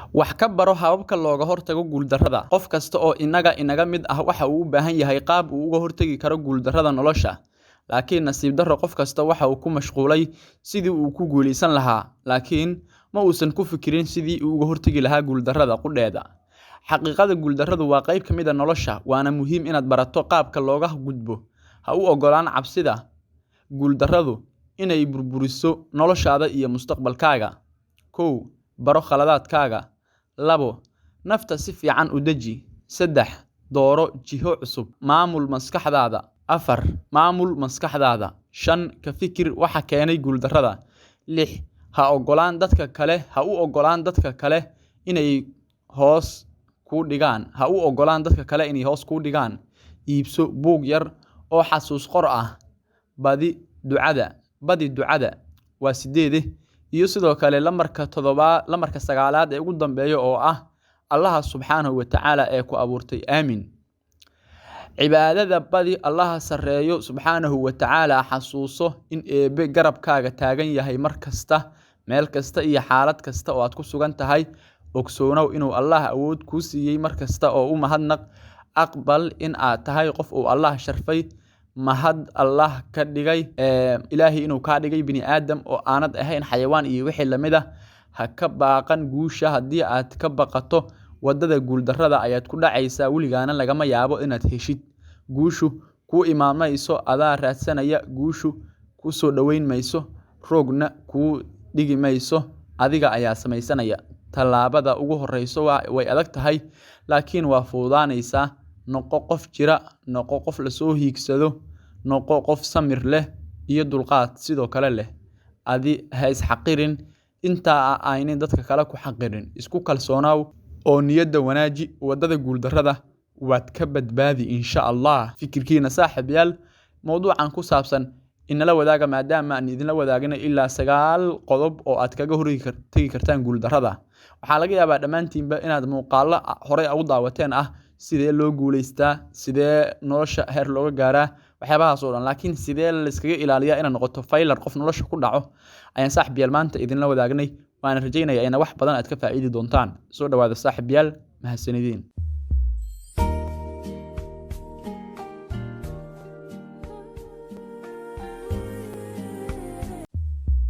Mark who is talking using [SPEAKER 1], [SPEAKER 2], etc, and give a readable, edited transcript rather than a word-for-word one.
[SPEAKER 1] wax ka baro hababka looga hortago guuldarrada. Qof kasta oo inaga mid ah waxa uu u baahan yahay qaab uu uga hortagi karo guuldarrada nolosha. Laakiin nasiib darro qof kasta waxa uu ku mashquulay sidii uu ku guuleysan lahaa, laakiin ma uusan ku fikirin sidii uu uga hortagi lahaa guuldarrada qudheeda. Xaqiiqada guuldarradu waa qayb ka mid ah nolosha, waana muhiim inaad barato qaabka looga gudbo. Ha u ogolaan cabsida guuldarradu inay burburiso noloshaada iyo mustaqbalkaaga. 1. Baro khaladaadkaaga. 2. Nafta si fiican u deji. 3. Dooro jiho cusub. Maamul maskaxdaada. 4. Maamul maskaxdaada. 5. Ka fikir waxa keenay guuldarrada. 6. Ha u ogolaan dadka kale inay hoos ku dhigaan. Iibso buug yar oo xasuus qor ah. Badi ducada. Waa 8. Iyo sidoo kale lamarka 9aad ee ugu dambeeya oo ah Allah subhanahu wa ta'ala ee ku abuurtay. Aamin. Cibaadada badi Allah sareeyo subhanahu wa ta'ala xasuuso in eebe garabkaaga taagan yahay mar kasta, meel kasta iyo xaalad kasta oo aad ku sugan tahay. Ogsoonow inuu Allah awood ku siiyay mar kasta oo u mahadnaq. Aqbal in aad tahay qof uu Allah sharfay. Mahad Allah ka dhigay Ilaahi inuu ka dhigay bini aadam oo aanad ahayn xayawaan iyo wixii lamid ah. Ha ka baaqan guusha. Haddii aad ka baqato wadada guuldarrada ayaad ku dhacaysaa, weligaana lagama yaabo inaad heshid. Guushu ku imaamayso adaa raadsanaya, guushu ku soo dhaweyn mayso, roogna ku dhigi mayso, adiga ayaa samaysanaya. Tallaabada ugu horeyso way adag tahay, laakiin waa fududaanaysaa. Noqo qof jira, noqo qof la soo hiigsado, noqo qof samir leh iyo dulqaad sidoo kale leh. Adi ha is xaqirin inta aanay dadka kale ku xaqirin. Isku kalsoonaw oo niyadda wanaaji. Wadada guuldarrada waad ka badbaadi insha Allah. Fikirkiina saaxiibayaal, mowduucan ku saabsan inala wadaaga maadaama aan idinla wadaagina ilaa 9 qodob oo aad kaga hortagi kartaan guuldarrada. Waxaa laga yaabaa dhammaantiinba inaad muuqaalo hore u daawateen sidee loo guuleystaa, sidee nolosha heer looga gaaraa, waxyaabahaas oo dhan. Laakiin sidee la iskaga ilaaliyaa inaad noqoto failure qof nolosha ku dhaco ayaan saaxiibayaal maanta idinla wadaagnay. Waan rajaynayaa in wax badan aad ka faa'iidi doontaan. Soo dhawaada saaxiibayaal, mahadsanidin.